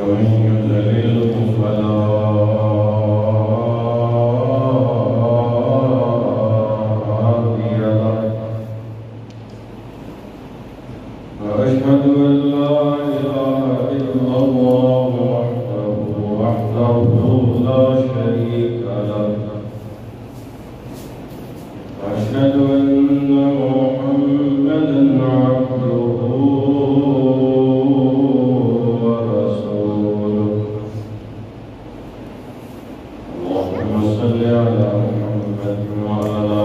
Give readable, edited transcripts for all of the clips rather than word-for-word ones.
ومن يضلله فلا هادي له وأشهد أن لا إله إلا الله وحده لا شريك له وأشهد أن محمدا عبده ورسوله اللهم صل على محمد وعلى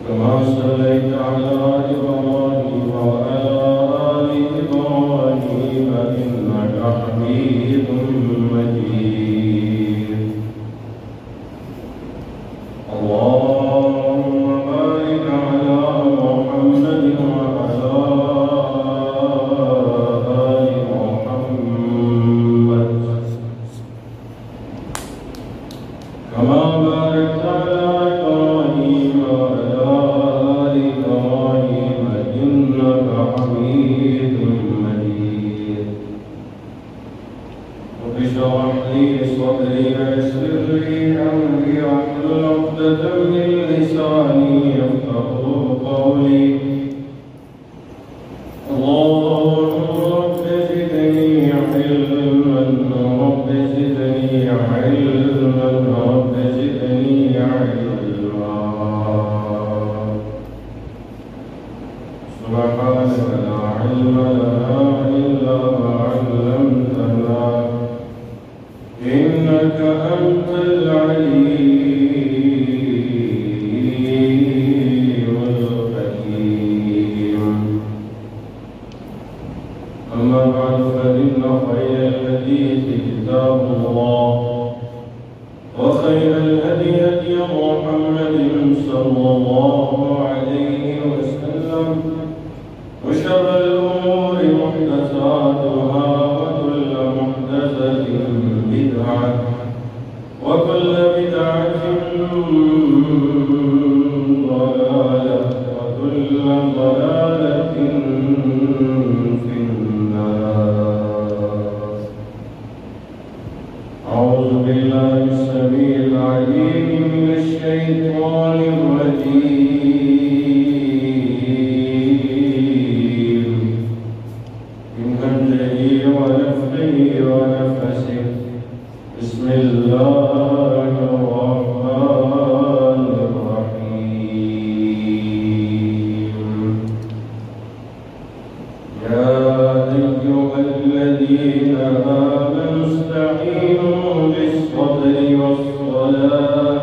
كما صليت على إبراهيم وعلى آل إبراهيم إنك حميد مجيد اللهم بارك على محمد وعلى آل محمد كما باركت على إبراهيم وعلى آل إبراهيم إنك حميد مجيد رب اشرح لي صدري ويسر لي أمري واحلل عقدة من لساني يفقهوا قولي اللهم رب زدني علما رب زدني علما رب زدني علما سبحانك لا علم لنا إلا ما علمتنا إنك أنت العليم الحكيم أما بعد فإن خير الحديث كتاب الله وخير الهدي هدي محمد صلى الله عليه وسلم وشر الأمور محدثاتها وكل محدثة بدعة وكل بدعة ضلالة وكل ضلالة في النار أعوذ بالله السميع العليم من الشيطان الرجيم من همزه ونفخه ونفسه بسم الله الرحمن الرحيم يا أيها الذين آمنوا استعينوا بالصبر والصلاة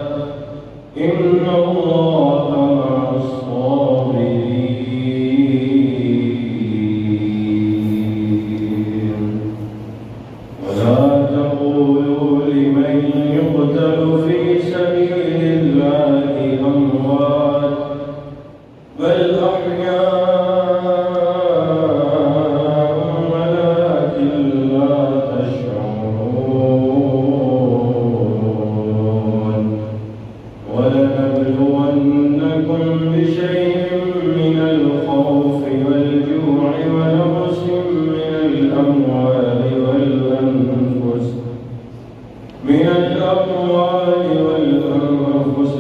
إن الله مع الصابرين ولا تقولوا لمن يقتل في سبيل الله أموات بل أحياء ولكن لا تشعرون ولنبلونكم بشيء من الخوف والجوع ونقص من الأموال والأنفس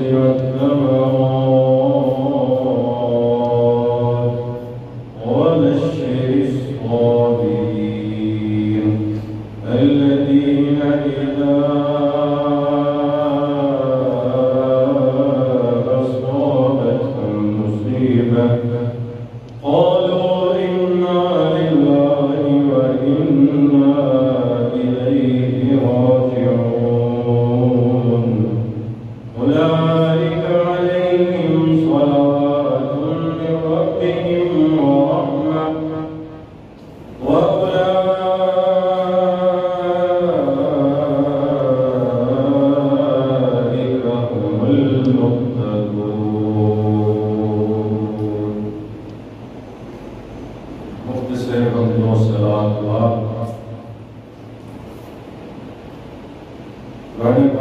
والثمرات وبشر الصابرين الذين إذا أصابتهم مصيبة قالوا إنا لله وإنا إليه راجعون أولئك عليهم صلوات من ربهم ورحمة وأولئك هم المهتدون مختصر والصلاة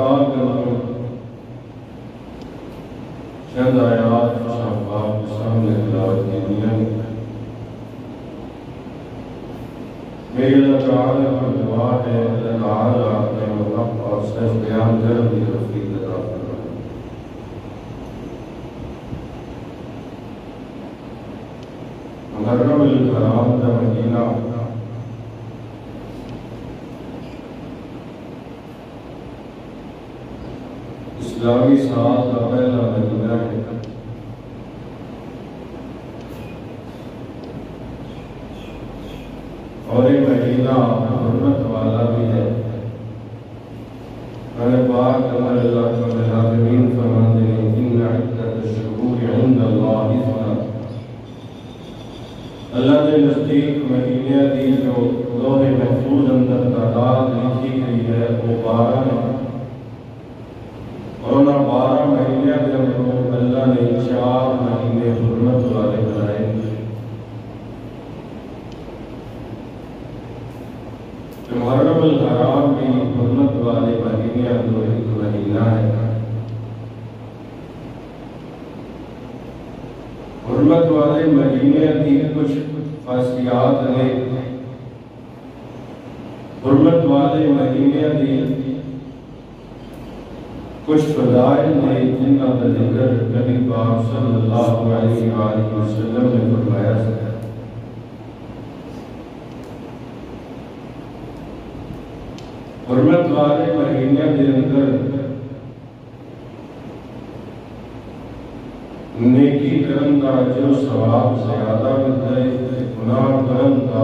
پاک چند آیات شام پاک کے سامنے تلاوت کی ہیں۔ میری اللہ تعالیٰ کا دعا ہے اللہ تعالیٰ اپنے وقت اور صرف بیان کرنے کی توفیق عطا فرمائے۔ محرم الحرام کا مہینہ اسلامی سال کا پہلا مہینہ ہے۔ اور یہ مہینہ حرمت والا بھی ہے۔ ہمیں پاک اللہ رب العالمین فرماتے ہیں ان عدت الشہور عند اللہ اللہ نے نزدیک مہینے دی جو لوح محفوظ اندر تعداد لکھی گئی ہے وہ 12 ہے، اور انہاں 12 مہینے کے اندر اللہ نے 4 مہینے حرمت والے بنائے۔ محرم الحرام بھی حرمت والے مہینے اندر ایک مہینہ ہے۔ حرمت والے مہینے کی کچھ خاصیات ہیں۔ حرمت والے مہینے کی کچھ فضائل ہیں جن کا ذکر نبی پاک صلی اللہ علیہ وآلہ وسلم نے فرمایا ہے۔ حرمت والے مہینے کے اندر نیکی کرن کا جو ثواب زیادہ ملتا ہے، گناہ کرن کا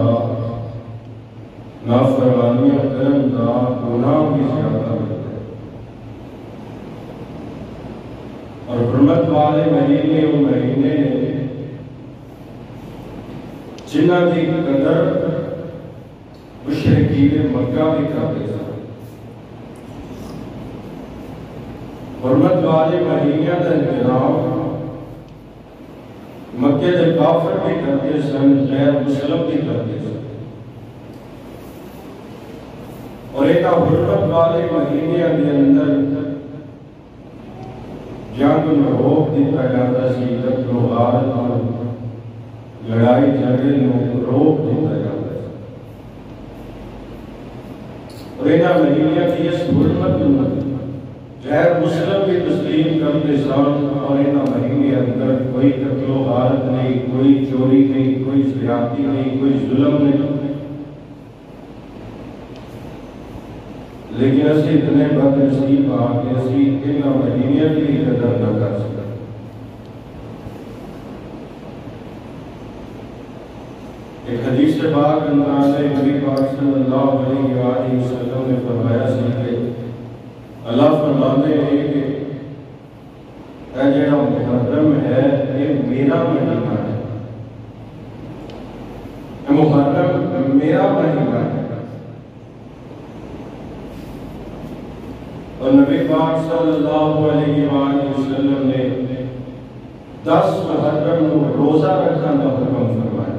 نافرمانیاں کرن کا گناہ بھی زیادہ ملتا ہے۔ اور حرمت والے مہینے وہ مہینے جنہ کی قدر مشرکین مکہ بھی کرتے ہیں۔ حرمت والے مہینے کا احترام مکے کے کافر بھی کرتے سن، غیر مسلم بھی کرتے سن۔ اور ایک حرمت والے مہینے کے اندر جنگ میں روک دیتا جاتا سی، غارت اور لڑائی جھگڑے میں روک دیتا جاتا سی۔ اور ایک مہینے کی اس حرمت غیر مسلم بھی تسلیم کرتے سن، اور ان مہینے اندر کوئی قتل و غارت نہیں، کوئی چوری نہیں، کوئی زیادتی نہیں، کوئی ظلم نہیں۔ لیکن اسی اتنے بد نصیب آ کے اسی ان مہینے کی قدر نہ کر سکتے۔ ایک حدیث پاک اندر نبی پاک صلی اللہ علیہ وآلہ وسلم نے فرمایا سی کہ اللہ فرماتے ہیں کہ اے جڑا محرم ہے یہ میرا مہینہ ہے، محرم میرا مہینہ ہے۔ اور نبی پاک صلی اللہ علیہ وآلہ وسلم نے 10 محرم کو روزہ رکھنے کا حکم فرمایا۔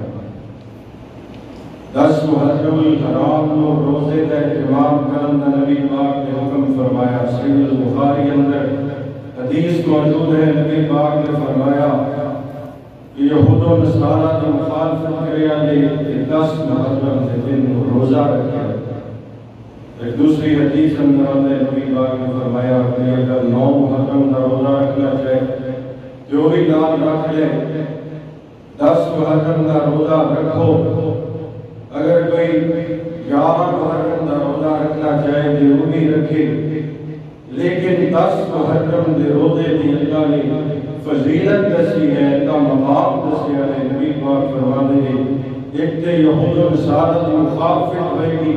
10 محرم الحرام کو روزے کا اہتمام کرنے کا نبی پاک نے حکم فرمایا۔ صحیح البخاری اندر حدیث موجود ہے، نبی پاک نے فرمایا کہ یہود و نصارہ کی مخالفت کریا کہ 10 محرم کے دن روزہ رکھا۔ ایک دوسری حدیث اندر نبی پاک نے فرمایا کہ اگر 9 محرم کا روزہ رکھنا چاہے جو بھی نام رکھ لے، 10 محرم کا روزہ رکھو۔ اگر کوئی 11 محرم کا روزہ رکھنا چاہے تو وہ بھی رکھے، لیکن 10 محرم کے روزے کی اللہ نے فضیلت دسی ہے، کا مقام دسی ہے۔ نبی پاک فرماتے ہیں ایک تو یہود و نصارہ کی مخالفت ہوئے گی،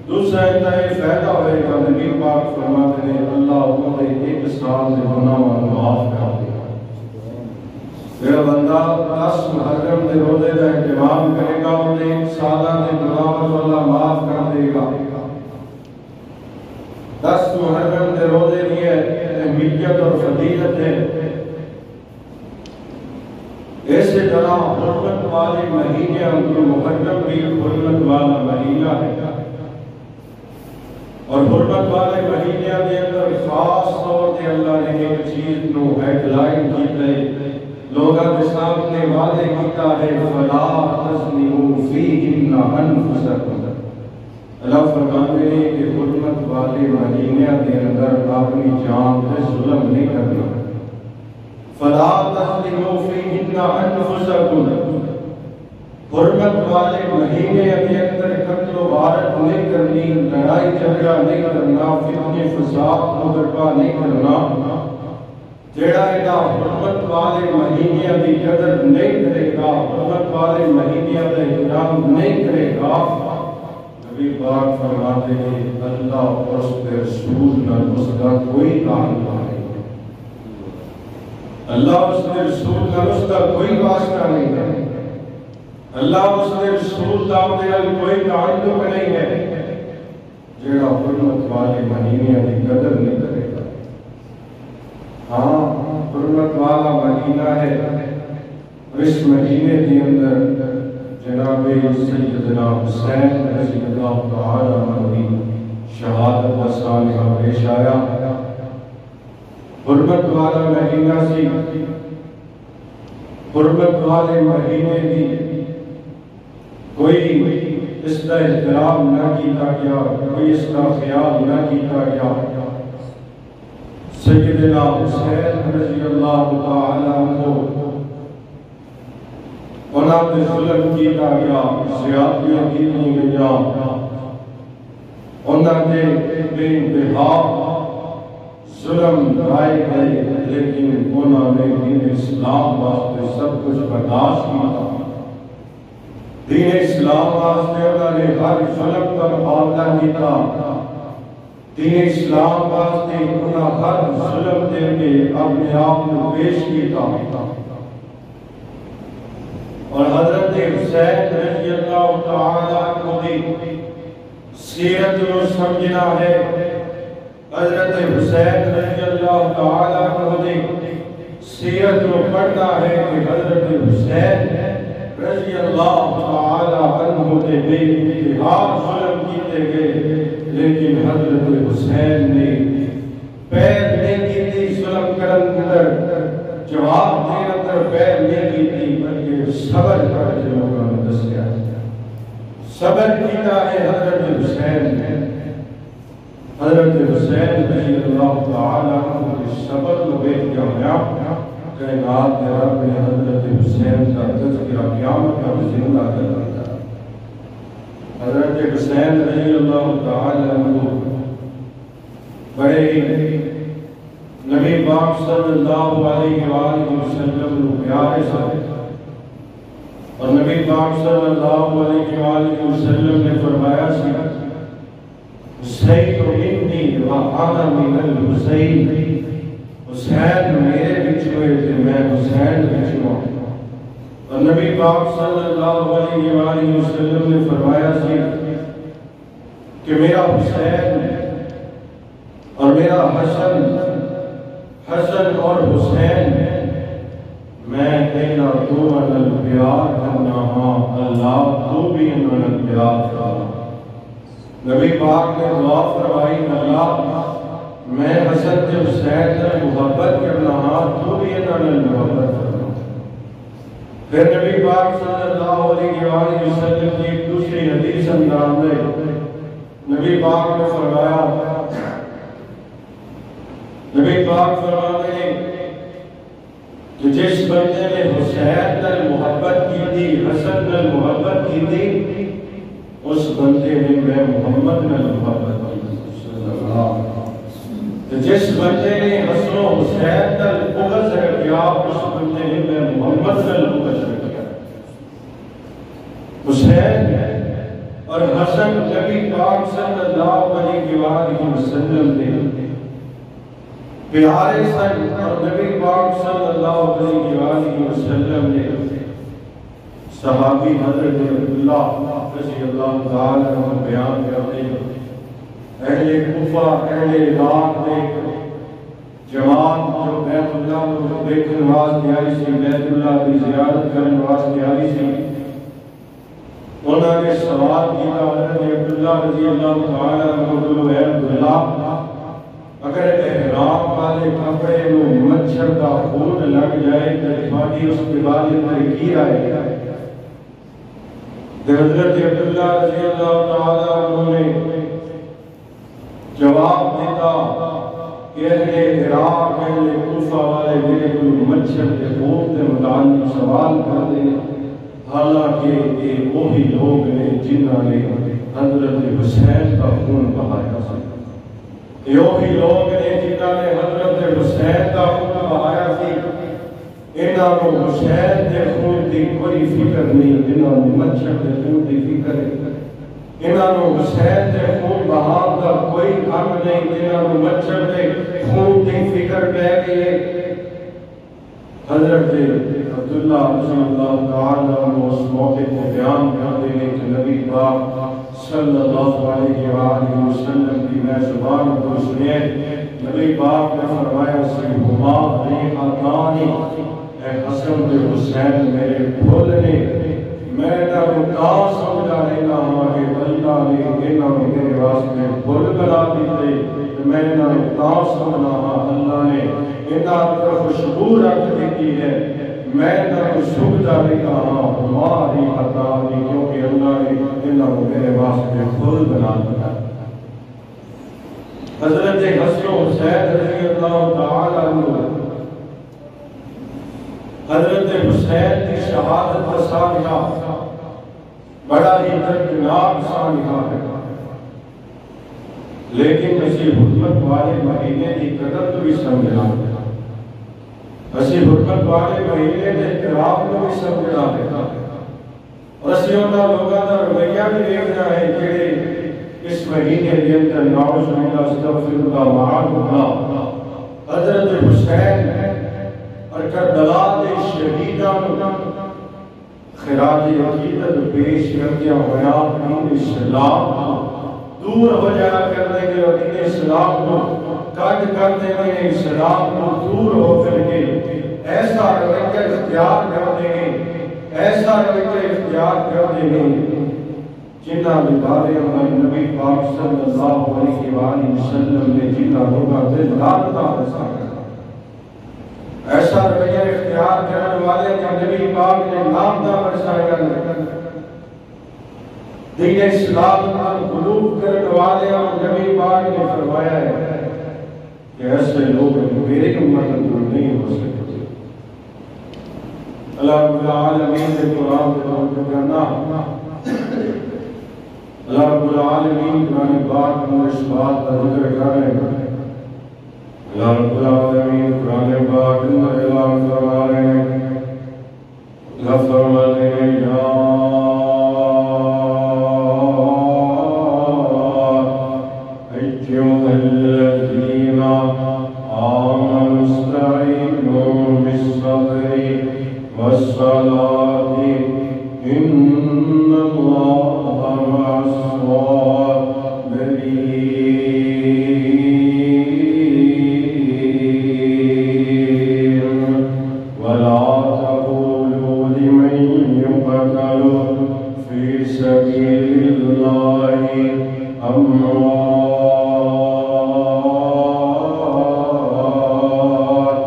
دوسرا یہ فائدہ ہوئے گا، نبی پاک فرماتے ہیں اللہ انہیں ایک سال سے گناہ معاف کر دے گا۔ میرا بندہ 10 محرم کے روزے کا اہتمام کرے گا، انہیں ایک سالہ کے گناہ اللہ معاف کر دے گا۔ 10 محرم کے روزے کی اہمیت اور فضیلت ہے۔ ایسے طرح حرمت والے مہینے محرم بھی حرمت والا مہینہ ہے۔ اور حرمت والے مہینے کے اندر خاص طور سے اللہ نے ایک چیز نو ہیڈ لائن کی ہے، لوگوں کے سامنے وعدے کیتا ہے فلا تظلموا فیہن انفسکم۔ اللہ فرماتے ہیں کہ حرمت والے مہینے کے اندر اپنی جان پہ ظلم نہیں کرنا۔ فلا تظلموا فیہن انفسکم، حرمت والے مہینے کے اندر قتل و غارت نہیں کرنی، لڑائی جھگڑا نہیں کرنا، فتنے فساد کو برپا نہیں کرنا۔ جیڑا ایڈا حرمت والے مہینے کی قدر نہیں کرے گا، حرمت والے مہینے کا احترام نہیں کرے گا، نبی پاک فرماتے ہیں اللہ اور اس کے رسول نہ اس کا کوئی تعلق نہیں، اللہ اس کے رسول نہ اس کا کوئی واسطہ نہیں ہے، اللہ اس کے رسول دے کوئی تعلق نہیں ہے۔ جیڑا حرمت والے مہینے کی قدر نہیں کرے گا، ہاں حرمت والا مہینہ ہے، اس مہینے کے اندر جناب سیدنا حسین رضی اللہ تعالی عنہ کی شہادت کا سانحہ پیش آیا۔ حرمت والا مہینہ سی، حرمت والے مہینے کی کوئی اس کا احترام نہ کیتا گیا، کوئی اس کا خیال نہ کیتا گیا۔ سیدنا حسین رضی اللہ تعالی عنہ انہاں پہ ظلم کیتا گیا، زیادتیاں کی گئیاں، انہاں نے بے انتہا ظلم ڈھائے گئے، لیکن انہاں نے دین اسلام واسطے سب کچھ برداشت کیا۔ دین اسلام واسطے انہوں نے ہر ظلم کا مقابلہ کیا، دین اسلام واسطے انہوں نے ہر ظلم دے کے اپنے آپ کو پیش کیا۔ اور حضرت حسین رضی اللہ تعالی عنہ کی سیرت کو سمجھنا ہے، حضرت حسین رضی اللہ تعالی عنہ کی سیرت کو پڑھنا ہے کہ حضرت حسین رضی اللہ تعالی عنہ کے بے انتہا ظلم کیتے گئے، لیکن حضرت حسین نے پیر نہیں کیتی ظلم کرن اندر، جواب دین اندر پیر نہیں کیتی، بلکہ صبر کر کے لوگوں نے دسیا، صبر کیتا ہے حضرت حسین نے۔ حضرت حسین رضی اللہ تعالی عنہ کے صبر کو دیکھ کے ہویا کائنات کے رب نے حضرت حسین کا تذکرہ قیامت کا زندہ کر دیا۔ حضرت حسین رضی اللہ تعالی عنہ بڑے نبی پاک صلی اللہ علیہ وآلہ وسلم کو پیارے سے، اور نبی پاک صلی اللہ علیہ وآلہ وسلم نے فرمایا سی حسین منی وآنا من الحسین، حسین میرے بچ ہوئے تھے میں حسین بچ ہوا۔ اور نبی پاک صلی اللہ علیہ وآلہ وسلم نے فرمایا سی کہ میرا حسین اور میرا حسن، حسن اور حسین میں کہنا تو انل پیار کرنا ہاں، اللہ تو بھی انل پیار کرنا۔ نبی پاک نے دعا فرمائی اللہ میں حسن کے حسین سے محبت کرنا ہاں، تو بھی انل محبت کرنا۔ پھر نبی پاک صلی اللہ علیہ وآلہ وسلم کی ایک دوسری حدیث انداز میں نبی پاک نے فرمایا، نبی پاک فرماتے ہیں کہ جس بندے نے حسین نال محبت کی تھی، حسن نال محبت کی تھی، اس بندے نے میں محمد نال محبت کی تھی۔ جس بندے نے حسن و حسین نال بغض رکھا، اس بندے نے میں محمد نال بغض رکھا۔ حسین اور حسن نبی پاک صلی اللہ علیہ وآلہ وسلم نے پیارے سن، اور نبی پاک صلی اللہ علیہ وآلہ وسلم نے صحابی حضرت عبداللہ رضی اللہ تعالی عنہ بیان کرتے ہیں اہل کوفہ اہل عراق میں جماعت جو بیت اللہ کو دیکھنے واسطے آئی سی، بیت اللہ کی زیارت کرنے واسطے آئی سی، انہوں نے سوال کیا حضرت عبداللہ رضی اللہ تعالیٰ عنہ اے عبداللہ اگر احرام والے کپڑے میں مچھر کا خون لگ جائے تو تھوڑی اس کے بعد میں کی آئے حضرت عبداللہ رضی اللہ تعالیٰ عنہ نے جواب دیتا کہ اہل عراق اہل کوفہ والے میرے کوئی مچھر کے خون کے متعلق سوال کر دیں حالانکہ یہ وہی لوگ ہیں جنہوں نے حضرت حسین کا خون بہایا تھا یہ وہی لوگ ہیں جنہوں نے حضرت حسین کا خون بہایا تھی انہوں نے حسین کے خون کی کوئی فکر نہیں جنہوں نے مچھر کے خون کی فکر ہے انہوں نے حسین کے خون بہان کا کوئی غم نہیں جنہوں نے مچھر کے خون کی فکر پہ گئی حضرت عبداللہ رضی اللہ تعالیٰ عنہ اس موقع کو بیان کر دینے کہ نبی پاک صلی اللہ علیہ وآلہ وسلم کی میں زبان کو سنے نبی پاک نے فرمایا سیہما ریحتانی اے حسن و حسین میرے پھول نے میں نہ رکا سمجھا لینا ہوں کہ اللہ نے انہوں نے میرے واسطے پھول بنا دیتے میں نہ رکا سمجھا ہوں اللہ نے انہوں نے خوشبو رکھ دیتی ہے میں نہ سمجھا لینا ہوں ہماری حتانی کیونکہ اللہ نے انہوں نے میرے واسطے پھول بنا دیا حضرت حسن و حسین رضی اللہ تعالیٰ عنہ حضرت حسین کی شہادت کا سانحہ بڑا ہی دردناک سانحہ ہے لیکن اسی حکمت والے مہینے کی قدر تو بھی سمجھنا ہے اسی حکمت والے مہینے کے احترام کو بھی سمجھنا ہے اور اسی انہاں لوگاں دا رویہ بھی دیکھنا ہے کہ اس مہینے کے اندر نعوذ باللہ استغفر اللہ معاذ اللہ حضرت حسین اور کربلا کے شہیدان خراج عقیدت پیش کرتے ہویا دین اسلام دور ہو جایا کرنے کے اور دین اسلام کو کٹ کرتے ہوئے اسلام کو دور ہو کر کے ایسا رویہ اختیار کر دیں گے ایسا رویہ اختیار کر دیں گے جنہ بارے ہمارے نبی پاک صلی اللہ علیہ وآلہ وسلم نے جنہ لوگا دل لالتا رسا کرا ایسا رویہ اختیار کرنے والے کہ نبی پاک نے لالتا برسایا دین اسلام پر قلوب کرنے والے اور نبی پاک نے فرمایا ہے کہ ایسے لوگ میرے امت کو نہیں ہو سکتے اللہ رب العالمین کے قرآن کے طور کرنا اللہ رب العالمین قرآن پاک میں اس بات کا ذکر کر رہے ہیں اللہ رب العالمین قرآن پاک میں اعلان فرما رہے ہیں اللہ فرماتے ہیں یا ایھا الذین آمنوا استعینوا بالصبر والصلاۃ ان اللہ مع الصابرین ولا تقولوا لمن يقتل في سبيل الله أموات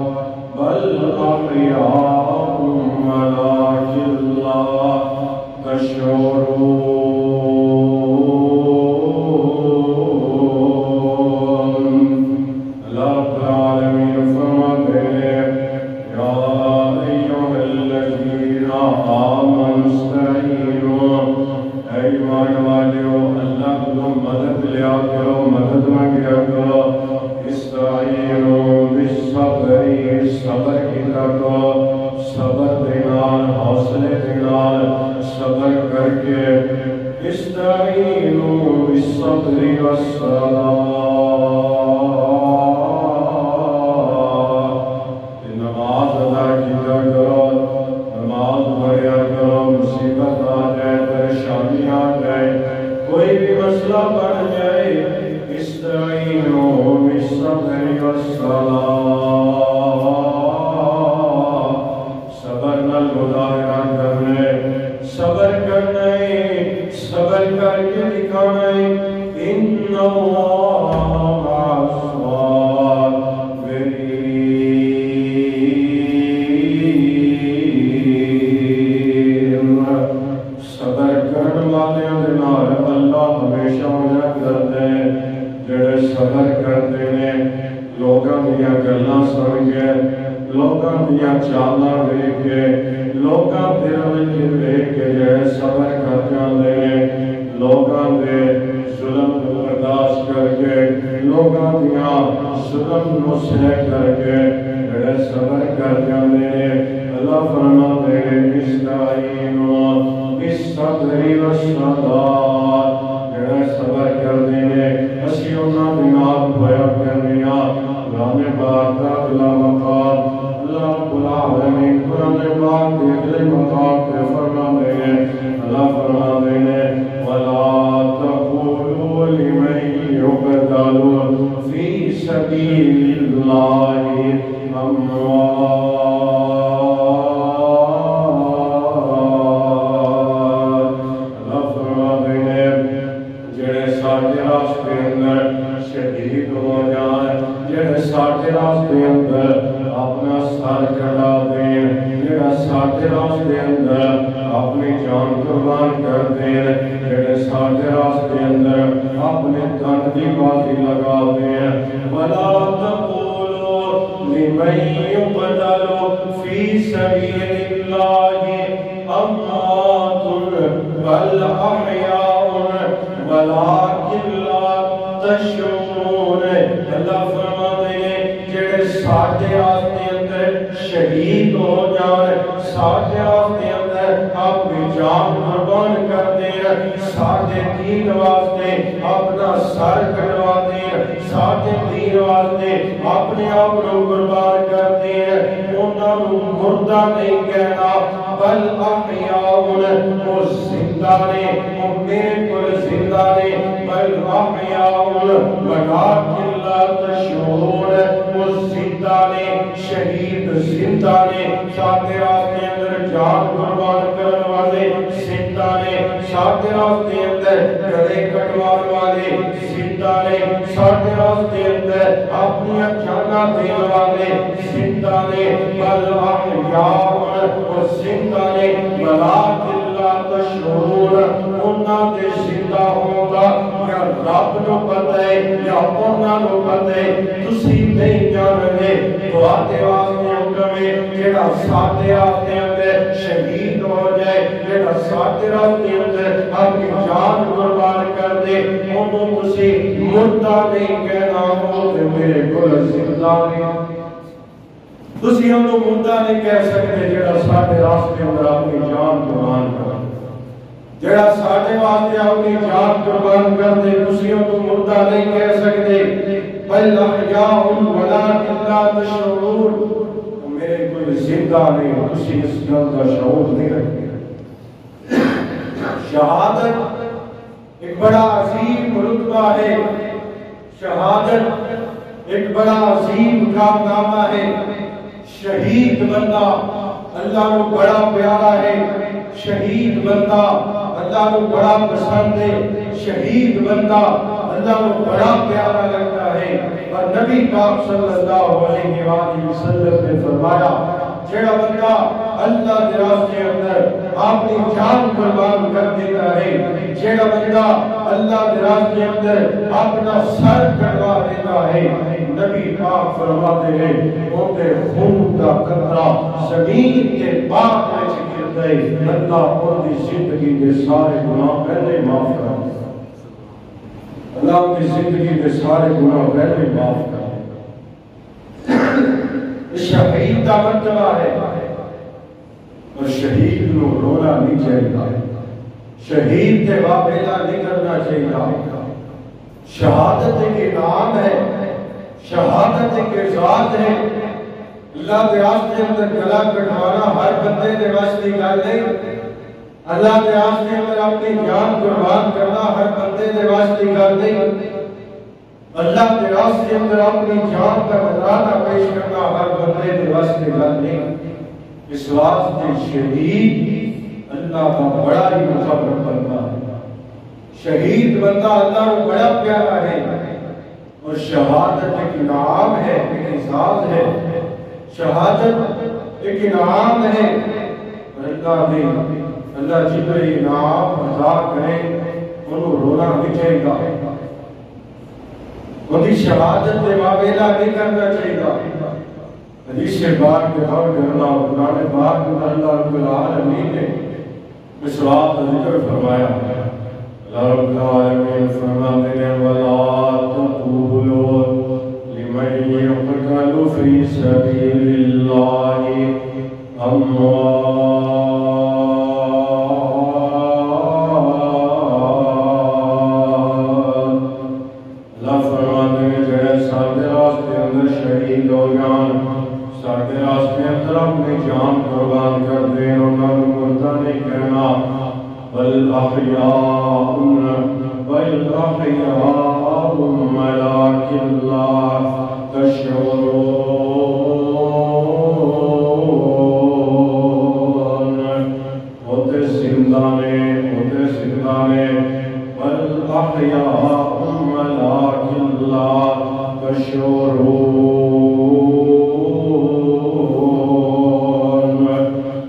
بل أحياء ولكن لا تشعرون رب العالمين فرماتے ہیں یا ایھا الذین آمنوا استعینوا اے ایمان والو اللہ کو مدد لیا کرو مدد مانگیا کرو استعینوا بالصبر صبر کیا کرو صبر دینال حوصلے دینال صبر کر کے استعینوا بالصبر والصلاۃ نماز ادا کیا کرو نماز پڑھیا کرو مصیبت آ جائے پریشانی آ جائے کوئی بھی مسئلہ بڑھ جائے استعینوا بالصبر والصلاۃ صبر نال مظاہرہ کرنے صبر کرنے عمل کر کے دکھانا ہے ان اللہ مع الصابرین صبر کرن والیاں دے نال اللہ ہمیشہ مدد کردا ہے جڑے صبر کردے نے لوگاں دیاں گلاں سن کے لوگاں دیاں چالاں ویکھ کے لوگاں دے رویے ویکھ کے جڑے صبر کر جاندے نے لوگاں دے ظلم نو برداشت کر کے لوگاں دیاں ظلم نو سہ کر کے جڑے صبر کر جاندے نے اللہ فرماتے ہیں استعینوا بالصبر والصلاۃ جڑے صبر کردے نے اسی انہاں دے نال ہویا کرنے قرآن پاک کا اگلا مقام اللہ رب العالمین قرآن پاک کے اگلے مقام پہ فرماتے ہیں اللہ فرماتے ہیں وَلَا تَقُولُوا لِمَن يُقْتَلُ فِي سَبِيلِ اللَّهِ أَمْوَاتٌ اللہ فرماتے ہیں جڑے ساڈے راستے اندر شہید ہو جائیں جڑے ساڈے راستے اندر اپنا سر کٹا دیں جڑا ساڈے راستے اندر اپنی جان قربان کر دیں جڑے ساڈے راستے اندر اپنے تن کی بازی لگا دیں وَلَا تَقُولُوا لِمَن يُقْتَلُ فِي سَبِيلِ اللَّهِ أَمْوَاتٌ بَلْ أَحْيَاءٌ وَلَٰكِن لَّا تَشْعُرُونَ اللہ فرماتے ہیں جڑے ساڈے راستے اندر شہید ہو جائے ساڈے راستے اندر اپنی جان قربان کر دیں ساڈے دین واسطے اپنا سر کٹوا دیں ساڈے دین واسطے اپنے آپ کو قربان کر دیں انہاں نوں مردہ نہیں کہنا بل احیاء وہ زندہ نے وہ میرے کو زندہ نے بل احیاء ولکن لا تشعرون وہ زندہ نے شہید زندہ نے ساڈے راستے اندر جان قربان کرنے والے زندہ نے ساڈے راستے اندر گلے کٹوان والے زندہ نے ساڈے راستے اندر اپنی جاناں دین والے زندہ نے بل احیاء وہ زندہ نے ولکن لا تشعرون انہاں دے زندہ ہوگا یا رب نو پتہ ہے یا انہاں نو پتہ ہے تسی نہیں جان رہے تواڈے واسطے حکم ہے جڑا ساڈے راستے اندر شہید ہو جائے جڑا ساڈے راستے اندر اپنی جان قربان کر دے انہوں تسی مردہ نہیں کہنا وہ تے میرے کول زندہ نہیں تسی انہوں مردہ نہیں کہہ سکتے جڑا ساڈے راستے اندر اپنی جان قربان کر جڑا ساڈے واسطے اپنی جان قربان کر دے تسی انہوں مردہ نہیں کہہ سکتے بل احیاء ولکن لا تشعرون میرے کوئی زندہ نہیں تسی اس گل کا شعور نہیں رکھتے شہادت ایک بڑا عظیم رتبہ ہے شہادت ایک بڑا عظیم کارنامہ ہے شہید بندہ اللہ کو بڑا پیارا ہے شہید بندہ اللہ کو بڑا پسند ہے شہید بندہ اللہ کو بڑا پیارا لگتا ہے اور نبی پاک صلی اللہ علیہ وآلہ وسلم نے فرمایا جڑا بندہ اللہ کے راستے اندر اپنی جان قربان کر دیتا ہے جڑا بندہ اللہ کے راستے اندر اپنا سر کٹوا دیتا ہے نبی پاک فرماتے ہیں ان کے خون کا قطرہ زمین کے پاک میں گرتا ہے اللہ ان کی زندگی کے سارے گناہ پہلے معاف کر اللہ ان کی زندگی کے سارے گناہ پہلے معاف کر شہید کا مرتبہ ہے اور شہید نو رونا نہیں چاہیے شہید کے واقعہ نہیں کرنا چاہیے شہادت ایک نام ہے شہادت ایک اعزاز ہے اللہ کے راستے اندر گلا کٹوانا ہر بندے کے واسطے کی گل نہیں اللہ کے راستے اندر اپنی جان قربان کرنا ہر بندے کے واسطے کی گل نہیں اللہ کے راستے اندر اپنی جان کا نذرانہ پیش کرنا ہر بندے کے واسطے کی گل نہیں اس واسطے شہید اللہ کا بڑا ہی مقرب بندہ ہے شہید بندہ اللہ کو بڑا پیارا ہے، اور شہادت ایک انعام ہے، ایک اعزاز ہے۔ شہادت ایک انعام ہے، اللہ جتنے انعام عطا کرے انہوں رونا نہیں چاہیے گا، انہی شہادت دے معاملہ نہیں کرنا چاہیے گا۔ حدیث پاک میں اور کرنا قرآن پاک میں اللہ رب العالمین نے مصرات کا ذکر فرمایا۔ اللہ رب العالمین فرماتے ہیں وَلَا تَقُولُوا لِمَن يُقْتَلُ فِي سَبِيلِ اللَّهِ أَمْوَاتٌ۔ اللہ فرماتے ہیں جڑے سارے راستے اندر شہید ہو جان، سارے راستے اندر اپنی جان قربان کر دیں، انہوں نے مردہ نہیں کہنا، بل احیاء ولكن لا تشعرون۔ ہوتے زندہ نے بل احیاء ولكن لا تشعرون۔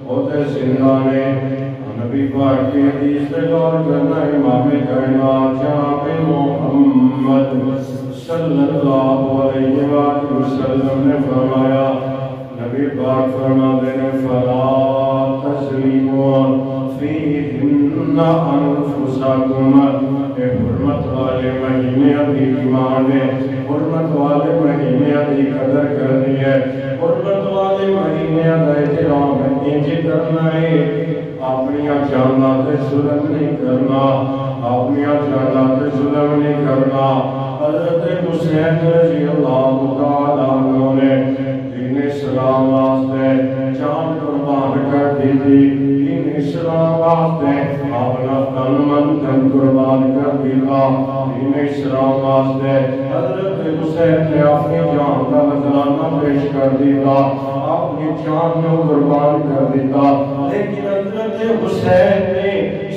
ہوتے زندہ نے نبی پاک کی حدیث سے غور کرنا، امام کائنات جناب محمد صلی اللہ علیہ وآلہ وسلم نے فرمایا، نبی پاک فرماتے ہیں فَلَا تَظْلِمُوا فِيهِنَّ أَنفُسَكُمْ۔ اے حرمت والے مہینے ابھی ایمان ہے، حرمت والے مہینے ابھی قدر کرنی ہے، حرمت والے مہینے ابھی احترام انجی کرنا ہے، اپنی جانات ظلم نہیں کرنا، اپنی جانات ظلم نہیں کرنا۔ حضرت حسین رضی اللہ تعالیٰ عنہ نے دین اسلام واسطے جان قربان کر دی تھی، دین اسلام واسطے اپنا تن من دھن قربان کر دیا، دین اسلام واسطے حضرت حسین نے اپنی جان کا نذرانہ پیش کر دیا، اپنی جان کو قربان کر دیا، لیکن حضرت حسین نے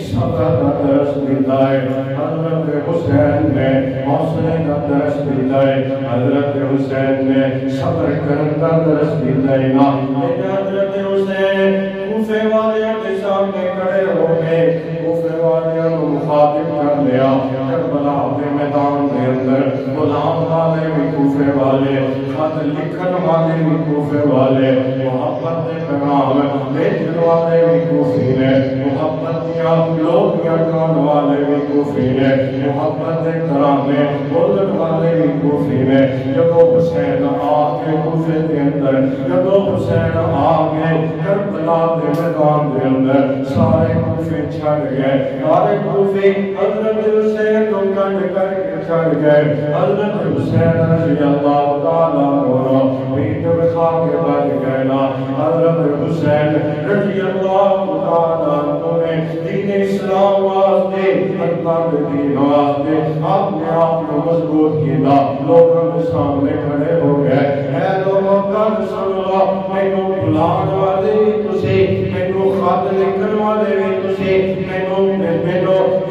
صبر کا درس دیتا ہے، حضرت حسین نے حوصلے کا درس دیتا ہے، حضرت حسین نے صبر کرنے کا درس دیتا ہے نا۔ لیکن حضرت حسین کوفے والے کے سامنے کھڑے ہو گئے، کوفے والے کو مخاطب کر لیا، کربلا کے میدان کے اندر غلام والے بھی کوفے والے، خط لکھن والے بھی کوفے والے، محبت کے پیغام بھیجنے والے بھی کوفی نے، محبت کیا لوگ کان والے بھی کوفی نے، محبت کے کرانے بولن والے بھی کوفی نے۔ جب حسین آگے کوفے کے اندر، جب حسین آگے کربلا کے میدان کے اندر، سارے کوفے چھڑ گئے، سارے کوفے حضرت حسین کو کنڈ کر کے چھڑ گئے۔ حضرت حسین رضی اللہ تعالیٰ عنہ پیٹ بکھا کے بچ گئے نا۔ حضرت حسین رضی اللہ تعالیٰ عنہ نے دین اسلام واسطے، اللہ کے دین واسطے اپنے آپ کو مضبوط کیا، لوگوں کے سامنے کھڑے ہو گئے۔ اے لوگوں کا سن لو، میں کو بلان والے بھی تسی، میں کو خط لکھن والے بھی تسی، میں کو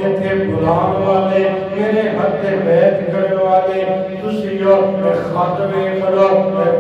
جتھے بلان والے میرے ہاتھ بیٹھ کرنے والے تسی جو خط میں کرو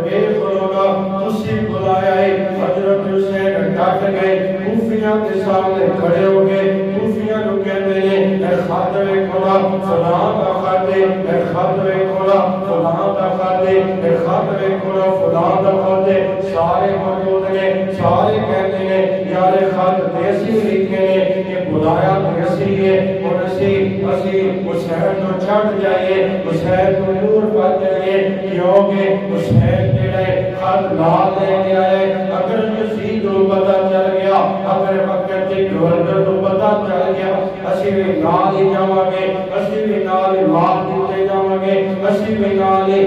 بے خلونا تسی بلایا ہے۔ حضرت حسین ڈٹ گئے، کوفیاں کے سامنے کھڑے ہو گئے، کوفیاں کو کہتے ہیں اے خط میں کھولا فلاں کا خط ہے، اے خط میں کھولا فلاں کا خط ہے، اے خط میں کھولا فلاں کا خط ہے۔ سارے موجود ہیں، سارے کہتے ہیں یار خط دیسی لکھے ہیں، یہ بلایا دیسی ہے، اور اسی حسین کو چھٹ جائیے، حسین کو دور پڑ جائیے، کیونکہ حسین جڑے خط لال لے گیا ہے۔ اگر یزید کو پتہ چل گیا، اگر مکہ کے گورنر کو پتہ چل گیا، اسی بھی نال ہی جاواں گے، اسی بھی نال ہی مار دیتے جاواں گے، اسی بھی نال ہی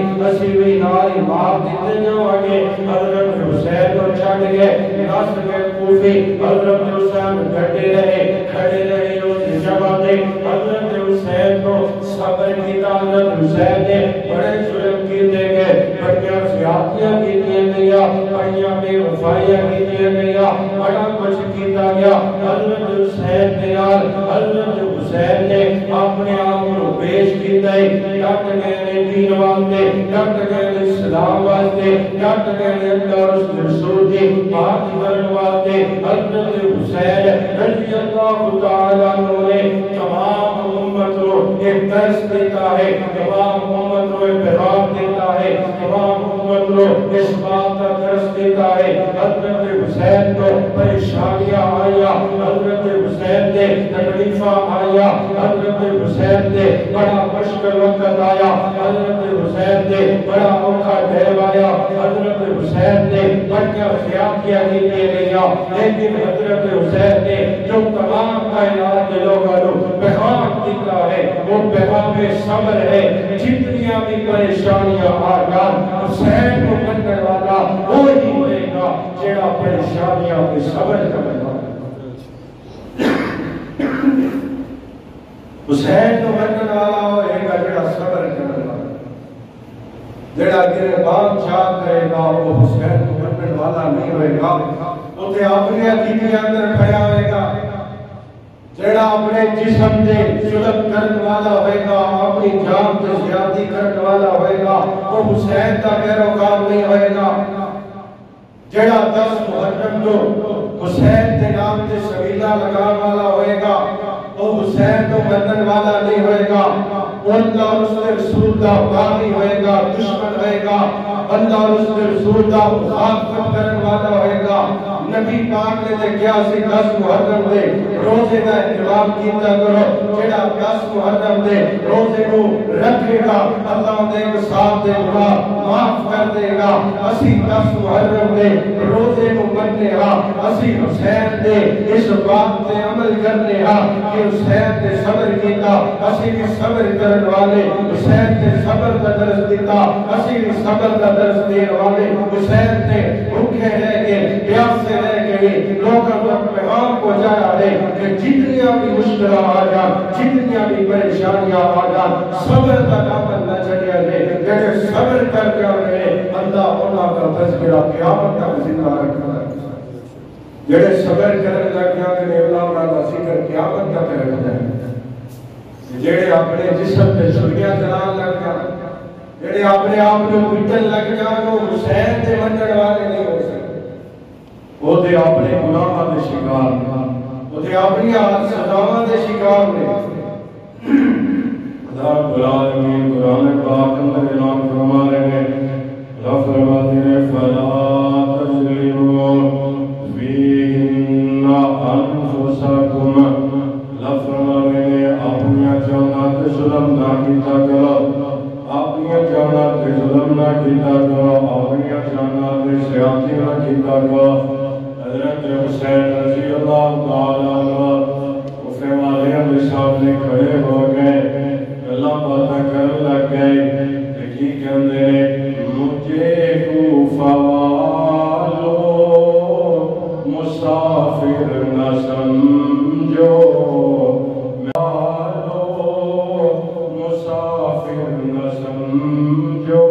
مار دیتے جاواں گے۔ حضرت حسین کو چھٹ گئے، نس گئے کوفی، حضرت حسین ڈٹے رہے، کھڑے رہے، اس جگہ دے حضرت حسین کو صبر کی حضرت حسین نے بڑے ظلم کیتے گئے، بڑیاں زیادتیاں کیتیاں گیا، بڑیاں بے وفائیاں کیتیاں گیا، بڑا کچھ کیتا گیا۔ حضرت حسین نے حضرت حسین نے اپنے آپ کو پیش کیتا ہے ڈٹ گئے دین واسطے ڈٹ گئے اسلام واسطے ڈٹ گئے اللہ اور اس رسول کی بات کرنے واسطے حضرت حسین رضی اللہ تعالی عنہ نے تمام امت کو ایک درس دیتا ہے تمام امت کو ایک پیغام دیتا ہے تمام امت کو اس بات کا درس دیتا ہے حضرت حسین کو پریشانیاں آیا حضرت حسین نے تکلیفاں آیا حضرت حسین نے بڑا مشکل وقت آیا حضرت حسین نے بڑا اوکھا ٹائم آیا حضرت حسین نے بڑا زیادتیاں کی گیا لیکن حضرت حسین نے جو تمام کائنات کے لوگوں کو پیغام دیتا ہے وہ پیغام صبر ہے جتنیاں بھی پریشانیاں آ جان حسین کو بننے والا وہی ہوئے گا جڑا پریشانیاں پہ صبر کرے گا حسین کو بننے والا ہوئے گا جڑا صبر کرے گا جڑا گربان چاہ کرے گا وہ حسین کو بننے والا نہیں ہوئے گا وہ تے اپنے عقیدے اندر کھڑا ہوئے گا جڑا اپنے جسم سے ظلم کرنے والا ہوئے گا اپنی جان سے زیادتی کرنے والا ہوئے گا وہ حسین کا پیروکار نہیں ہوئے گا جڑا 10 محرم کو حسین کے نام سے شبیلہ لگانے والا ہوئے گا وہ حسین کو بننے والا نہیں ہوئے گا اللہ اور اس کے رسول کا باغی ہوئے گا دشمن ہوئے گا اللہ اور اس کے رسول کا مخالفت کرنے والا ہوئے گا نبی پاک نے کیا سی 10 محرم دے روزے کا اہتمام کیتا کرو جڑا 10 محرم دے روزے کو رکھے گا اللہ دے صاحب دے گناہ معاف کر دے گا اسی 10 محرم دے روزے کو مننے ہاں اسی حسین دے اس بات تے عمل کرنے ہاں کہ حسین نے صبر کیتا اسی بھی صبر کرنے والے حسین نے صبر کا درس دیتا اسی بھی صبر کا درس دینے والے حسین نے بھوکے رہ کے پیاسے رہ کے لوگوں کو پیغام پہنچایا ہے کہ جتنیاں بھی مشکلات آ جان جتنیاں بھی پریشانیاں آ جان صبر کا دامن نہ چھڑیا دے کہ صبر کر کے رہے اللہ انہاں کا تذکرہ قیامت تک زندہ رکھتا ہے جڑے صبر کرنے لگ جاتے ہیں اللہ انہاں کا ذکر قیامت تک رکھتا ہے جڑے اپنے جسم تے چھریاں چلان لگ جان جڑے اپنے آپ کو پٹن لگ جان وہ حسین دے منن والے نہیں ہو سکتے وہ تے اپنے گناہاں دے شکار وہ تے اپنی سزاواں دے شکار نے خدا العالمین قرآن پاک اندر اعلان فرما رہے ہیں اللہ فرماتے ہیں فلا تظلموا فیہن انفسکم اللہ فرما رہے ہیں اپنی جانات ظلم نہ کیتا کرو اپنی جانات ظلم نہ کیتا کرو اپنی جانات زیادتی نہ کیتا کرو حضرت حسین رضی اللہ تعالیٰ عنہ کوفے والے کے سامنے کھڑے ہو گئے اللہ باتیں کرنے لگ گئے کی کہندے نے مجھے کوفہ والو مسافر نہ سمجھو مسافر نہ سمجھو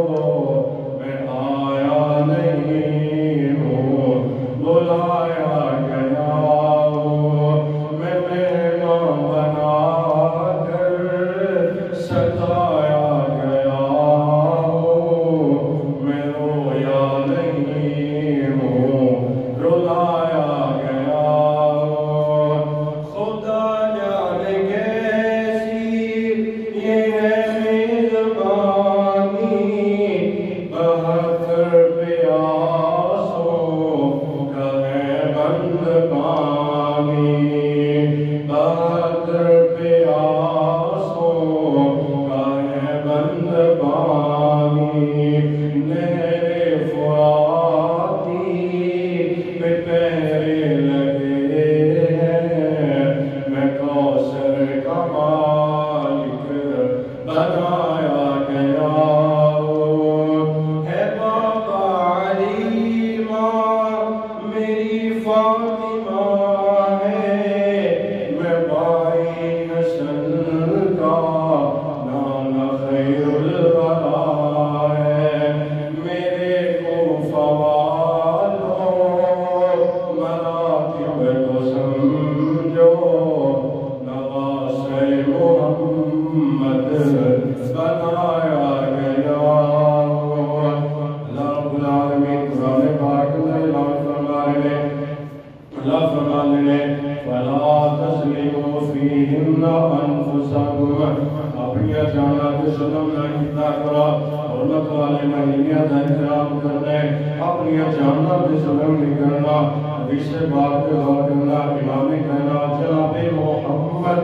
میں آیا نہیں ہوں بلایا گیا ہوں میں مہمان بنا کر ظلم نہ کیتا کرو حرمت والے مہینے دا احترام کرنا اپنی جاناں تے ظلم نہیں کرنا حدیث پاک تے غور کرنا امام کائنات جناب محمد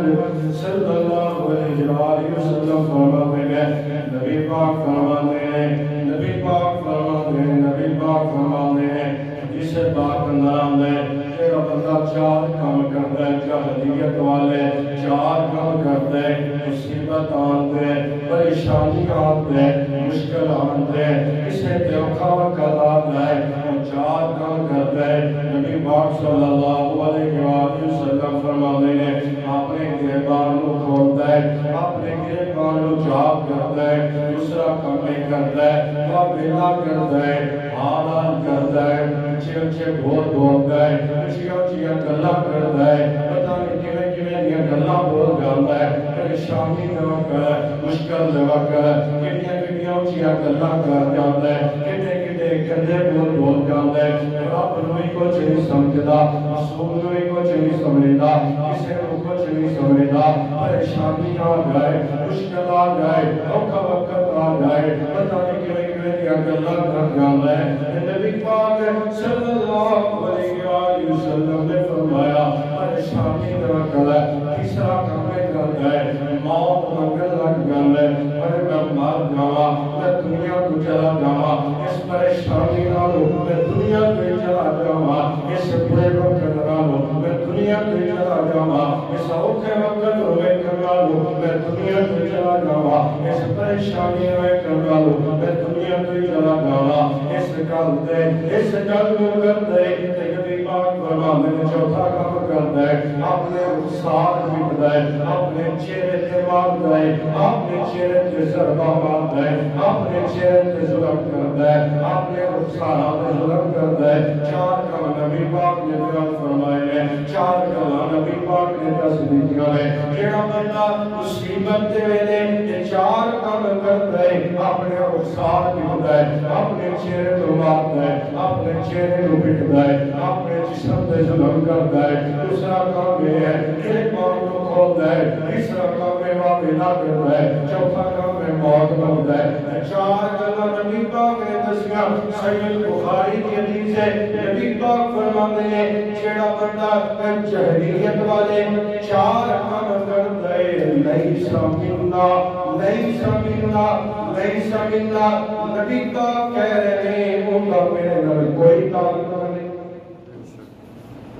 صلی اللہ علیہ وسلم فرماتے ہیں نبی پاک فرماتے ہیں نبی پاک فرماتے ہیں نبی پاک فرماتے ہیں حدیث پاک اندر آندے تیرا بندہ چار کام کرتا ہے جاہلیت والے چار کام کرتا ہے مصیبت آندے پریشانی آندے مشکل آندے اسے دیوکھا وقت آتا ہے چار کام کرتا ہے نبی پاک صلی اللہ علیہ وسلم فرماتے ہیں اپنے گریبان کو کھولتا ہے اپنے گریبان کو جاب کرتا ہے دوسرا کام نہیں کرتا ہے وابلہ کرتا ہے حالات کرتا ہے اچھے اچھے بہت بولتا ہے اچھی اچھی گلہ کرتا ہے پتہ نہیں کیویں کیویں دیا گلہ بول جاتا ہے پریشانی دے وقت مشکل دے وقت کتنی کتنی اچھی گلہ کر جاتا ہے کتنے کتنے گندے بول جاتا ہے رب نوئی کچھ نہیں سمجھدا رسول نوئی کچھ نہیں سمجھدا کسی کو کچھ نہیں سمجھدا پریشانی آ جائے مشکل آ جائے اوکھا وقت آ جائے پتہ نہیں کیویں کیویں دیا گلہ کر جاتا ہے نبی پاک صلی اللہ علیہ وسلم نے فرمایا پریشانی دے وقت تیسرا کام کرتا ہے موت منگل لگ جاتا ہے پر میں مر جاواں میں دنیا کو چلا جاواں اس پریشانی نالوں میں دنیا کو چلا جاواں اس برے وقت نالوں میں دنیا کو چلا جاواں اس اوکھے وقت روے نالوں میں دنیا کو چلا جاواں اس پریشانی روے نالوں میں دنیا کو چلا جاواں اس گل کو کرتے نبی پاک فرماتے ہیں چوتھا کام کرتا ہے اپنے رخسار مٹتا ہے اپنے چہرے تے مارتا ہے اپنے چہرے تے ضربہ مارتا ہے اپنے چہرے تے ظلم کرتا ہے اپنے رخسار تے ظلم کرتا ہے چار کام نبی پاک نے بیان فرمائے ہیں چار کام نبی پاک نے دس دیا ہے جڑا بندہ مصیبت دے ویلے یہ چار کام کرتا ہے اپنے رخسار مٹتا ہے اپنے چہرے تو مارتا ہے اپنے چہرے کو پٹتا ہے اپنے جسم تے ظلم کرتا ہے دوسرا کام یہ ہے ایک ماں کو کھولتا ہے تیسرا کام ہے وابلہ کرتا ہے چوتھا کام ہے موت منگتا ہے چار گلاں نبی پاک نے دسیاں صحیح بخاری کی حدیث ہے نبی پاک فرماتے ہیں جیڑا بندہ جاہلیت والے چار کام کرتا ہے لیس منا لیس منا لیس منا نبی پاک کہہ رہے ہیں ان کا میرے نال کوئی تعلق نہیں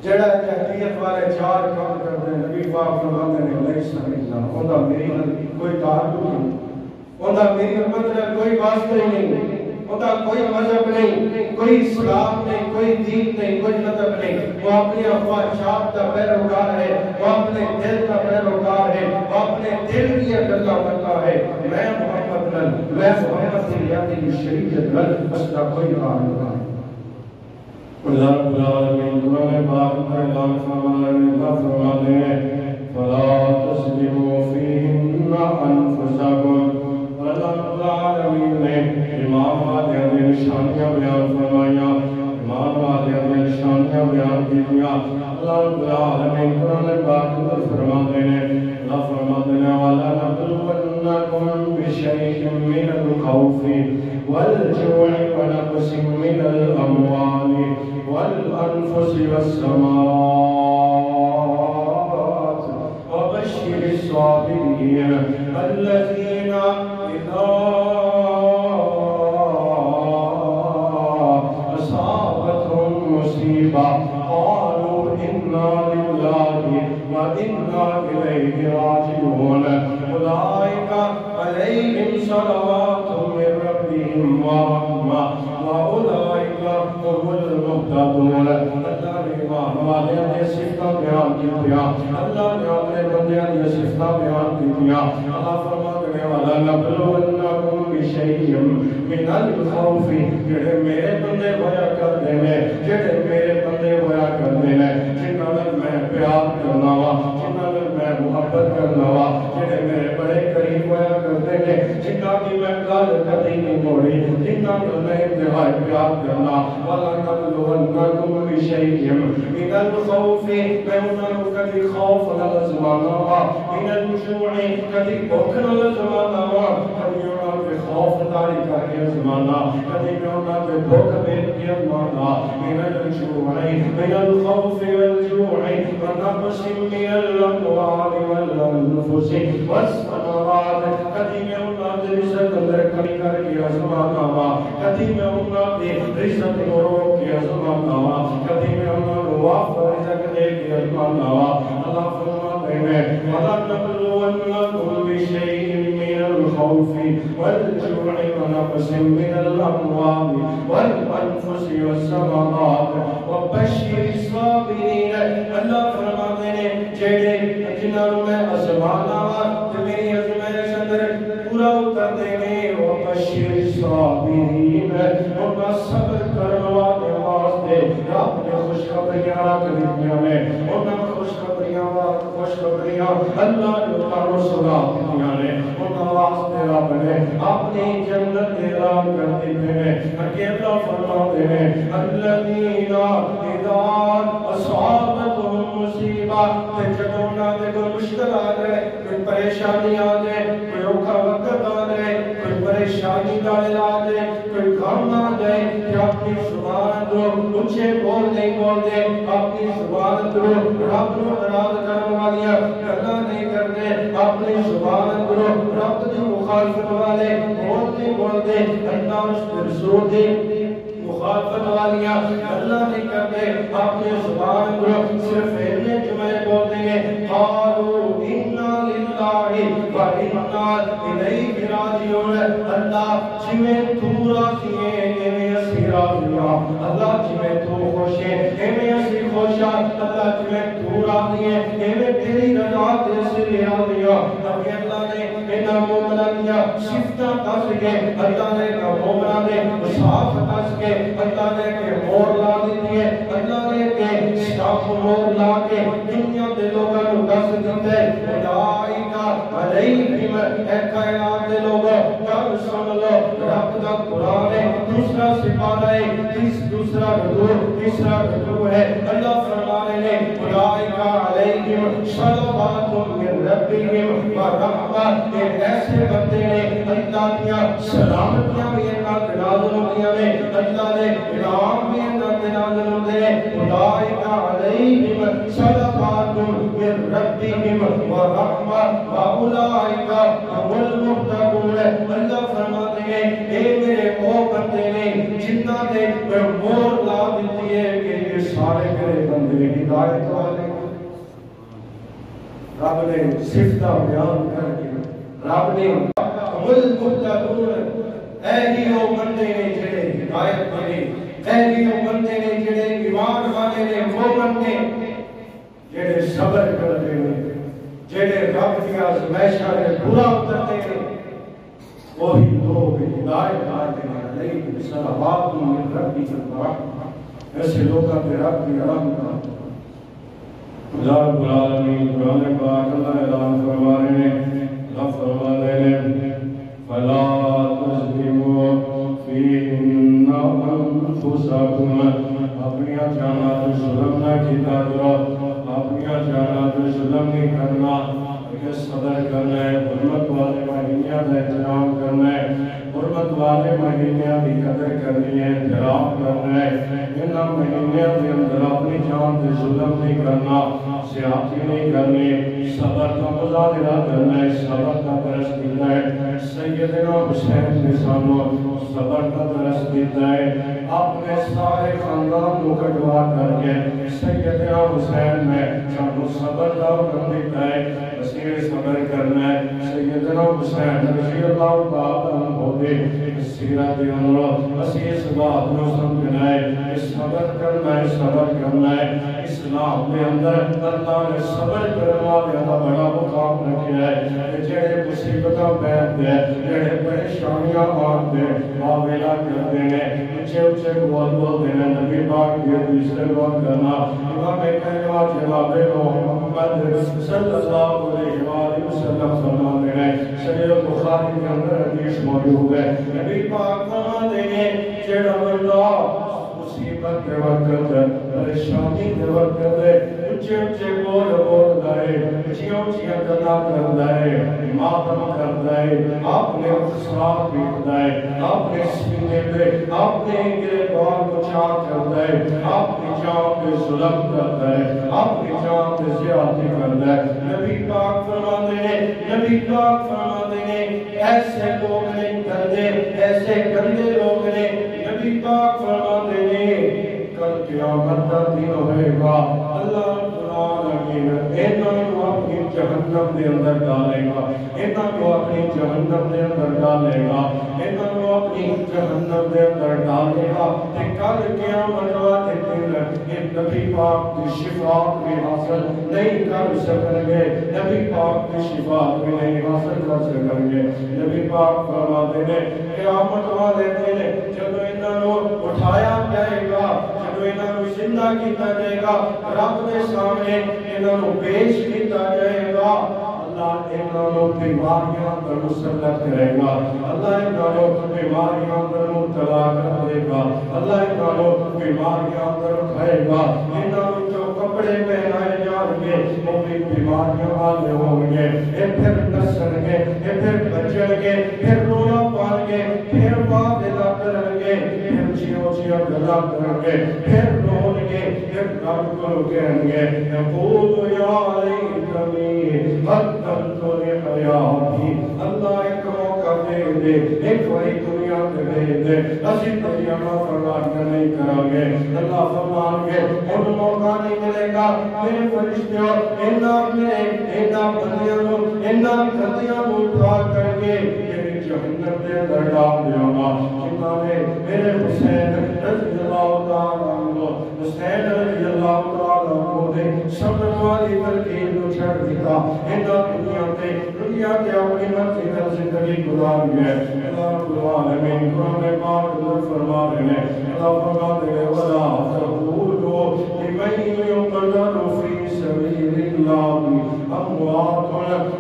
جڑا جاہلیت والے چار کام کرتے ہیں نبی پاک فرماتے ہیں لیس منا ان کا میرے نال کوئی تعلق نہیں ان کا میرے نال کوئی واسطہ ہی نہیں ان کا کوئی مذہب نہیں کوئی اسلام نہیں کوئی دین نہیں کوئی مذہب نہیں وہ اپنی خواہشات کا پیروکار ہے وہ اپنے دل کا پیروکار ہے وہ اپنے دل کی گلا کرتا ہے میں محمد کی یادی شریعت رل اس کا کوئی تعلق نہیں اللہ رب العالمین قرآن پاک میں اعلان فرماتے ہیں فلا تظلموا فیہن انفسکم اللہ رب العالمین نے امام والے نے نشانیاں بیان فرمائیاں امام والے نے نشانیاں بیان کیتیاں اللہ رب العالمین قرآن پاک میں فرماتے ہیں اللہ فرماتے ہیں وَلَا نَبْلُوَنَّكُمْ بِشَيْءٍ مِّنَ الْخَوْفِ وَالْجُوعِ وَنَقْصٍ مِّنَ الْأَمْوَالِ وَالْأَنفُسِ وَالثَّمَرَاتِ وَبَشِّرِ الصَّابِرِينَ الَّذِينَ إِذَا أَصَابَتْهُم مُّصِيبَةٌ قَالُوا إِنَّا لِلَّهِ وَإِنَّا إِلَيْهِ راجعون أُولَٰئِكَ عَلَيْهِمْ صَلَوَاتٌ مِّن رَّبِّهِمْ وَرَحْمَةٌ وَأُولَٰئِكَ هُمُ الْمُهْتَدُونَ اللہ نے ایمان والوں نے صفتیں بیان کیتیاں اللہ نے اپنے بندیاں دی صفتیں بیان کیتیاں اللہ فرماتے ہیں وَلَا نَبْلُوَنَّكُمْ بِشَيْءٍ مِّنَ الْخَوْفِ جڑے میرے بندے ہویا کرتے ہیں جڑے میرے بندے ہویا کرتے ہیں جنہاں نال میں پیار کرنا وا جنہاں نال میں محبت کرنا وا جڑے میرے بڑے قریب ہویا کرتے ہیں جنہاں کی میں گل کبھی نہیں موڑی جنہاں نال میں انتہائی پیار کرنا وَلَا نَبْلُوَنَّكُمْ بشيء من الخوف میں کدی خوف نال زمانہ وا من الجوع کدی بھوک نال زمانہ وا کدی انہاں دے خوف داری کر کے زمانہ کدی انہاں دے بھوک ویکھ کے زمانہ من الجوع من الخوف والجوع ونقص من الاموال والانفس والثمرات کدی میں انہاں دے رزق اندر کمی کر کے زمانہ وا کدی میں انہاں دے رزق کو روک کے زمانہ وا کدی میں انہاں کو وافر رزق دے کے زمانہ وا اللہ فرماتے ہیں وَلَنَبْلُوَنَّكُمْ بِشَيْءٍ مِّنَ الْخَوْفِ وَالْجُوعِ وَنَقْصٍ مِّنَ الْأَمْوَالِ وَالْأَنفُسِ وَالثَّمَرَاتِ وَبَشِّرِ الصَّابِرِينَ اللہ فرماتے ہیں جڑے جنہاں میں آزمانا تے میری آزمائش اندر پورا اتر دیں گے وَبَشِّرِ الصَّابِرِينَ انہاں صبر کرنے والے واسطے رب نے خوشخبریاں رکھ دتیاں نے انہاں خوشخبریاں اللہ نے اتارو سنا دنیا نے انہاں واسطے رب نے اپنی جنت اعلان کر دی ہے کہ اللہ فرماتے ہیں الذین اذا اصابتهم مصیبہ جب انہاں دے کوئی مشکل آ جائے کوئی پریشانی آ جائے کوئی اوکھا وقت آ جائے کوئی پریشانی کا علاج ہے کوئی غم آ جائے کہ اپنی زبان کو اونچے بول نہیں بولتے اپنی زبان کو رب کو ناراض کرنے والیاں گلاں نہیں کرتے اپنی زبان کو رب کی مخالفت والے بول نہیں بولتے اللہ اس رسول کی مخالفت والیاں اللہ نہیں کرتے اپنی زبان کو صرف اتنے جملے بولتے ہیں قالوا انا للہ وانا الیہ راجعون اللہ جویں تو راضی ہے ایویں اسی راضی ہاں اللہ جویں تو خوش ہے ایویں اسی خوش ہاں اللہ جویں تو راضی ہے ایویں تیری رضا تے اسی راضی ہاں اللہ نے انہاں مومناں دیاں صفتاں دس کے اللہ نے مومناں دے صاف دس کے اللہ نے کہ مور لا دی ہے اللہ نے کہ سٹاپ مور لا کے دنیا دے لوگاں نوں دس دتا ہے اولائکا علیہم اے کائنات دے لوگوں کل سن لو رب دا قرآن ہے دوسرا سپارہ ہے دوسرا رکوع ہے اللہ فرمانے نے اولائکا علیہم صلوات من ربہم ورحمہ کہ ایسے بندے نے اللہ دیا سلامتیاں بھی انہاں تے نازل ہوندیاں نے اللہ نے انعام بھی انہاں تے نازل ہوندے ہیں اولائکا علیہم صلوات من ربہم ورحمہ واولائکا هم المهتدون اللہ فرماتے ہیں اے میرے وہ بندے نے جنہاں نے مور لا دیتی ہے کہ یہ سارے میرے بندے ہدایت والے رب نے صفتہ بیان کر کے رب نے هم المهتدون اے ہی وہ بندے نے جڑے ہدایت والے اے ہی وہ بندے نے جڑے ایمان والے نے وہ بندے جڑے صبر کرتے ہیں جڑے رب کی آزمائشاں نے پورا اترتے ہیں وہی لوگ ہدایت پاتے ہیں علیہم صلوات من ربہم ورحمہ ایسے لوگوں پہ رب کی رحمت خدا رب العالمین قرآن پاک اللہ اعلان فرما رہے ہیں اللہ فرما رہے ہیں فلا تظلموا فیہن انفسکم اپنی جاناں تے ظلم نہ کیتا کرو اپنی جاناں تے ظلم نہیں کرنا کہ صبر کرنا ہے حرمت والے مہینوں کا احترام کرنا ہے حرمت والے مہینوں کی قدر کرنی ہے احترام کرنا ہے ان مہینوں کے اندر اپنی جان تے ظلم نہیں کرنا زیادتی نہیں کرنی صبر کا مظاہرہ کرنا ہے صبر کا درس دینا ہے سیدنا حسین نے سانو صبر کا درس دیتا ہے اپنے سارے خاندان کو کٹوا کر کے سیدنا حسین نے سانو صبر کا حکم دیتا ہے اسے صبر کرنا ہے سیدنا حسین رضی اللہ تعالیٰ عنہ دے سیرت اندر اسے اس بات کو سمجھنا ہے صبر کرنا ہے اسلام کے اندر اللہ نے صبر کرنے والے کا بڑا مقام رکھا ہے جڑے مصیبتاں پیدا ہے جڑے پریشانیاں آتے ہیں واویلا کرتے ہیں اونچے بولتے ہیں نبی پاک کی حدیث سے غور کرنا امام کائنات جناب محمد صلی اللہ علیہ وآلہ وسلم فرماتے ہیں صحیح بخاری کے اندر حدیث موجود ہے نبی پاک فرماتے ہیں جڑا بندہ مصیبت کے وقت پریشانی دے وقت دے اچھے اچھے بول دائے اچھیاں اچھیاں گلا کر دائے ماتم کر دائے اپنے اصرار بیٹ دائے اپنے سینے پہ اپنے گربان کو چاک کر دائے اپنی جان پہ ظلم کر دائے اپنی جان پہ زیادتی کر دائے نبی پاک فرماتے ہیں ایسے لوگ نہیں گندے ایسے گندے لوگ نہیں نبی پاک فرماتے ہیں کل قیامت کا دن ہوئے گا اللہ العالمین انہوں کو اپنی جہنم دے اندر ڈالے گا انہوں کو اپنی جہنم دے اندر ڈالے گا انہوں کو اپنی جہنم دے اندر ڈالے گا کہ کل قیامت والے دن ان نبی پاک کی شفاعت بھی حاصل نہیں کر سکیں گے نبی پاک کی شفاعت بھی نہیں حاصل کر سکیں گے نبی پاک فرماتے ہیں قیامت والے دن جب انہوں کو اٹھایا جائے گا جب انہوں کو زندہ کیتا جائے گا رب کے سامنے انہوں کو پیش کیتا جائے گا اللہ انہوں بیماریاں پر مسلط کرے گا اللہ انہوں بیماریاں پر مبتلا کر دے گا اللہ انہوں بیماریاں پر اٹھائے گا انہوں جو کپڑے پہنائے جائیں گے وہ بھی بیماریاں آنے ہوں گے یہ پھر نسل گے یہ پھر بچن گے پھر رونا پان گے پھر واقعہ کریں گے پھر چیوں گلا کریں گے پھر رون گے پھر رب کو کہیں گے یقول یا لیتنی قدمت لحیاتی اللہ ایک موقع دے دے ایک بڑی دنیا دے دے اسی طریقہ فرمایا نہیں کریں گے اللہ فرمان گے ان موقع نہیں ملے گا میرے فرشتوں اینا بندیاں کو اینا گندیاں کو اٹھا کر کے میری جہنم دے اندر ڈال دیا گا جنہوں نے میرے حسین رضی اللہ تعالیٰ عنہ حسین رضی اللہ تعالیٰ عنہ نے صبر والی ترکیب کو چھڑ دیا اینا دنیا کے اپنی مرضی کا زندگی گزار گئے اللہ العالمین قرآن پاک میں فرما رہے ہیں اللہ فرما دے ولا تقولوا لمن يقتل في سبيل الله اموات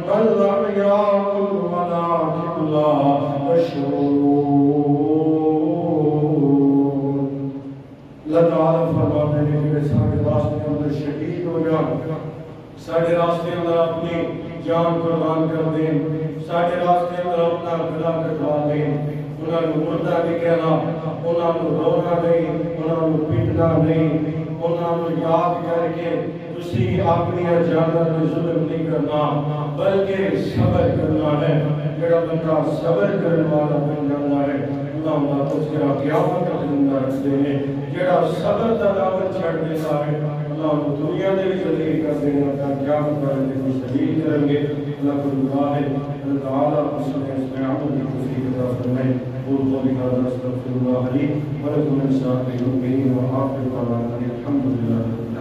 بل احياء ولكن لا تشعرون اللہ تعالیٰ فرما دے کہ سارے راستے اندر شہید ہو جائیں سارے راستے اندر اپنی جان قربان کر دیں سارے راستے اندر اپنا گلا کٹوا دیں انہوں نے مردہ نہیں کہنا انہوں نے رونا نہیں انہوں نے پیٹنا نہیں انہوں نے یاد کر کے تسی اپنی جانت میں ظلم نہیں کرنا بلکہ صبر کرنا ہے جڑا بندہ صبر کرنے والا بن جاتا ہے اللہ تذکرہ قیامت کا زندہ رکھتے ہیں جڑا صبر کا دامن چھڑ دیتا ہے اللہ دنیا دے بھی ذلیل کر دینا کا قیامت والے دن ذلیل کریں گے اللہ کو دعا ہے اللہ تعالیٰ اس نے عمل کی توفیق عطا فرمائے قول قولی ھذا استغفر اللہ لی ولکم من سائر المؤمنین وآخر دعوانا الحمد للہ